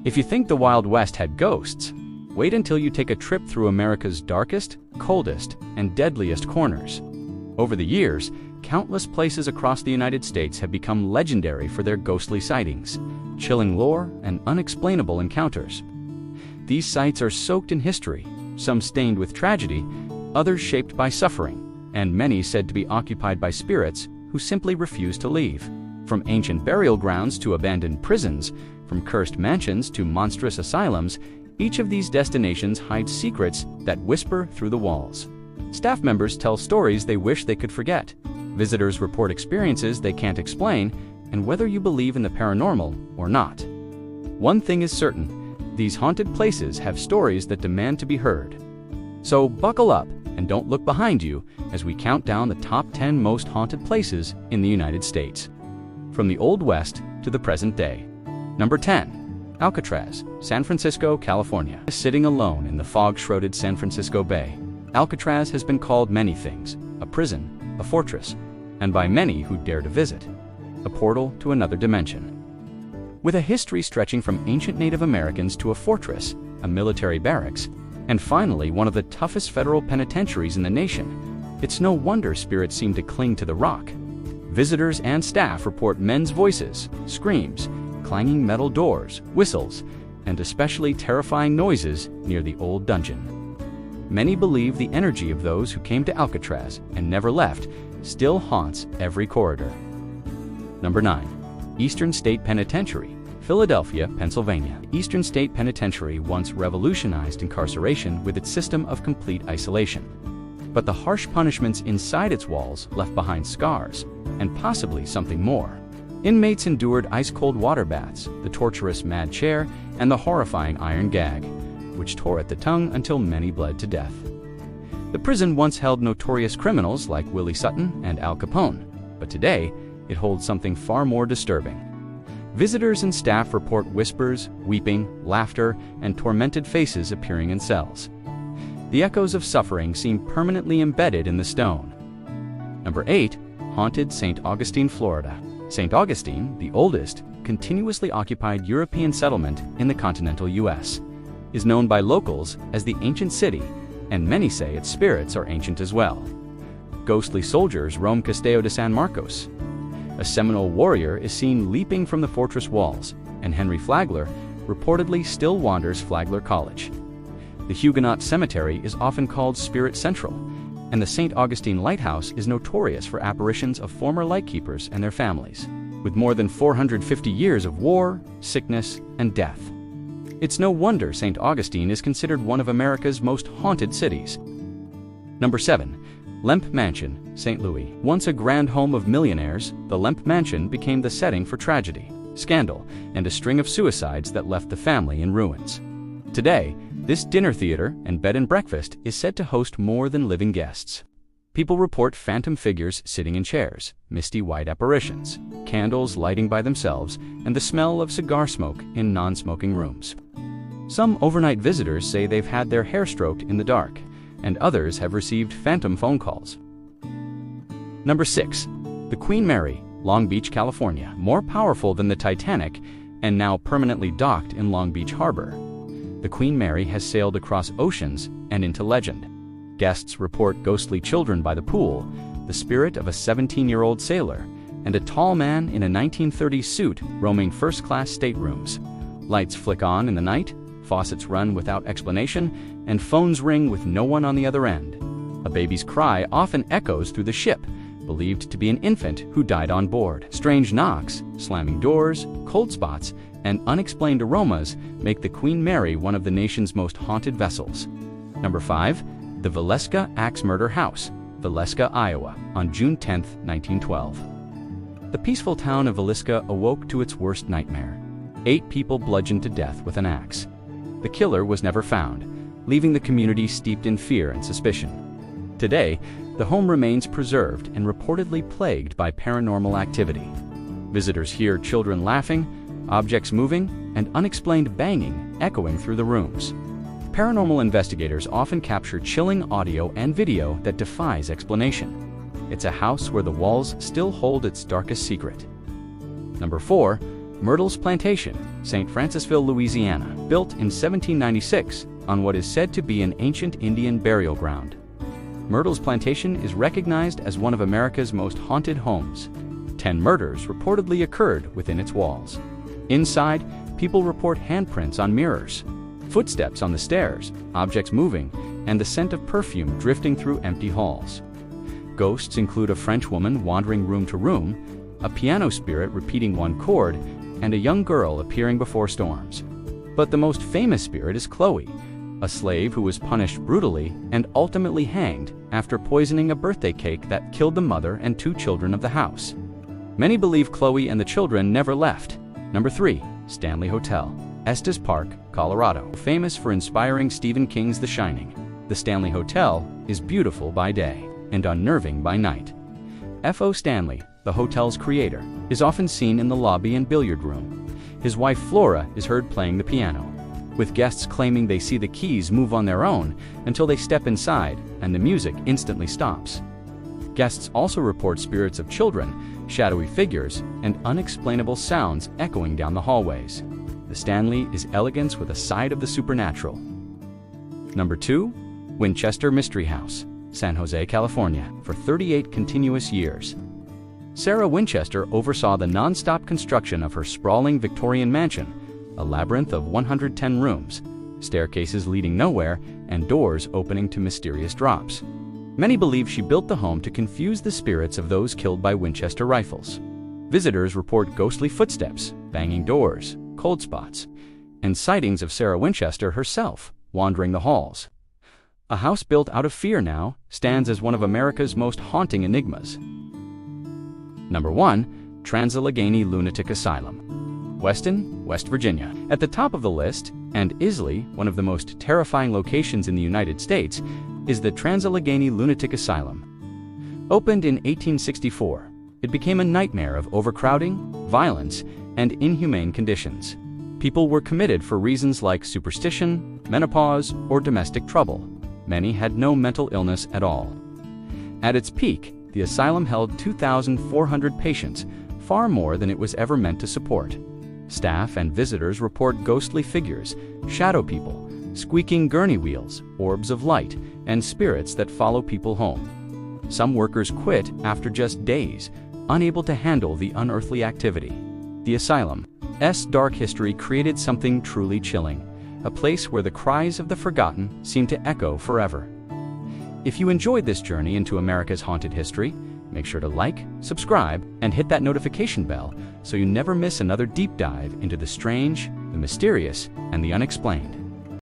If you think the Wild West had ghosts, wait until you take a trip through America's darkest, coldest, and deadliest corners. Over the years, countless places across the United States have become legendary for their ghostly sightings, chilling lore, and unexplainable encounters. These sites are soaked in history, some stained with tragedy, others shaped by suffering, and many said to be occupied by spirits who simply refuse to leave. From ancient burial grounds to abandoned prisons, from cursed mansions to monstrous asylums, each of these destinations hides secrets that whisper through the walls. Staff members tell stories they wish they could forget. Visitors report experiences they can't explain, and whether you believe in the paranormal or not, one thing is certain: these haunted places have stories that demand to be heard. So buckle up and don't look behind you as we count down the top 10 most haunted places in the United States, from the Old West to the present day. Number 10. Alcatraz, San Francisco, California. Sitting alone in the fog-shrouded San Francisco Bay, Alcatraz has been called many things: a prison, a fortress, and by many who dare to visit, a portal to another dimension. With a history stretching from ancient Native Americans to a fortress, a military barracks, and finally one of the toughest federal penitentiaries in the nation, it's no wonder spirits seem to cling to the rock. Visitors and staff report men's voices, screams, clanging metal doors, whistles, and especially terrifying noises near the old dungeon. Many believe the energy of those who came to Alcatraz and never left still haunts every corridor. Number 9. Eastern State Penitentiary, Philadelphia, Pennsylvania. Eastern State Penitentiary once revolutionized incarceration with its system of complete isolation. But the harsh punishments inside its walls left behind scars, and possibly something more. Inmates endured ice-cold water baths, the torturous mad chair, and the horrifying iron gag, which tore at the tongue until many bled to death. The prison once held notorious criminals like Willie Sutton and Al Capone, but today it holds something far more disturbing. Visitors and staff report whispers, weeping, laughter, and tormented faces appearing in cells. The echoes of suffering seem permanently embedded in the stone. Number 8. Haunted St. Augustine, Florida. St. Augustine, the oldest, continuously occupied European settlement in the continental U.S., is known by locals as the Ancient City, and many say its spirits are ancient as well. Ghostly soldiers roam Castello de San Marcos. A Seminole warrior is seen leaping from the fortress walls, and Henry Flagler reportedly still wanders Flagler College. The Huguenot Cemetery is often called Spirit Central, and the St. Augustine Lighthouse is notorious for apparitions of former lightkeepers and their families, with more than 450 years of war, sickness, and death. It's no wonder St. Augustine is considered one of America's most haunted cities. Number 7. Lemp Mansion, St. Louis. Once a grand home of millionaires, the Lemp Mansion became the setting for tragedy, scandal, and a string of suicides that left the family in ruins. Today, this dinner theater and bed and breakfast is said to host more than living guests. People report phantom figures sitting in chairs, misty white apparitions, candles lighting by themselves, and the smell of cigar smoke in non-smoking rooms. Some overnight visitors say they've had their hair stroked in the dark, and others have received phantom phone calls. Number 6. The Queen Mary, Long Beach, California. More powerful than the Titanic, and now permanently docked in Long Beach Harbor, the Queen Mary has sailed across oceans and into legend. Guests report ghostly children by the pool, the spirit of a 17-year-old sailor, and a tall man in a 1930s suit roaming first-class staterooms. Lights flick on in the night, faucets run without explanation, and phones ring with no one on the other end. A baby's cry often echoes through the ship, believed to be an infant who died on board. Strange knocks, slamming doors, cold spots, and unexplained aromas make the Queen Mary one of the nation's most haunted vessels. Number 5. The Valeska Axe Murder House, Valeska, Iowa, on June 10, 1912. The peaceful town of Valeska awoke to its worst nightmare: 8 people bludgeoned to death with an axe. The killer was never found, leaving the community steeped in fear and suspicion. Today, the home remains preserved and reportedly plagued by paranormal activity. Visitors hear children laughing, objects moving, and unexplained banging echoing through the rooms. Paranormal investigators often capture chilling audio and video that defies explanation. It's a house where the walls still hold its darkest secret. Number 4. Myrtle's Plantation, St. Francisville, Louisiana, built in 1796 on what is said to be an ancient Indian burial ground. Myrtle's Plantation is recognized as one of America's most haunted homes. 10 murders reportedly occurred within its walls. Inside, people report handprints on mirrors, footsteps on the stairs, objects moving, and the scent of perfume drifting through empty halls. Ghosts include a French woman wandering room to room, a piano spirit repeating one chord, and a young girl appearing before storms. But the most famous spirit is Chloe, a slave who was punished brutally and ultimately hanged after poisoning a birthday cake that killed the mother and 2 children of the house. Many believe Chloe and the children never left. Number 3. Stanley Hotel, Estes Park, Colorado. Famous for inspiring Stephen King's The Shining, the Stanley Hotel is beautiful by day and unnerving by night. F.O. Stanley, the hotel's creator, is often seen in the lobby and billiard room. His wife Flora is heard playing the piano, with guests claiming they see the keys move on their own until they step inside and the music instantly stops. Guests also report spirits of children, shadowy figures, and unexplainable sounds echoing down the hallways. The Stanley is elegance with a side of the supernatural. Number 2. Winchester Mystery House, San Jose, California, for 38 continuous years. Sarah Winchester oversaw the non-stop construction of her sprawling Victorian mansion, a labyrinth of 110 rooms, staircases leading nowhere, and doors opening to mysterious drops. Many believe she built the home to confuse the spirits of those killed by Winchester rifles. Visitors report ghostly footsteps, banging doors, cold spots, and sightings of Sarah Winchester herself wandering the halls. A house built out of fear now stands as one of America's most haunting enigmas. Number 1. Trans-Allegheny Lunatic Asylum, Weston, West Virginia. At the top of the list, and easily one of the most terrifying locations in the United States, is the Trans-Allegheny Lunatic Asylum. Opened in 1864, it became a nightmare of overcrowding, violence, and inhumane conditions. People were committed for reasons like superstition, menopause, or domestic trouble. Many had no mental illness at all. At its peak, the asylum held 2,400 patients, far more than it was ever meant to support. Staff and visitors report ghostly figures, shadow people, squeaking gurney wheels, orbs of light, and spirits that follow people home. Some workers quit after just days, unable to handle the unearthly activity. The asylum's dark history created something truly chilling, a place where the cries of the forgotten seem to echo forever. If you enjoyed this journey into America's haunted history, make sure to like, subscribe, and hit that notification bell so you never miss another deep dive into the strange, the mysterious, and the unexplained.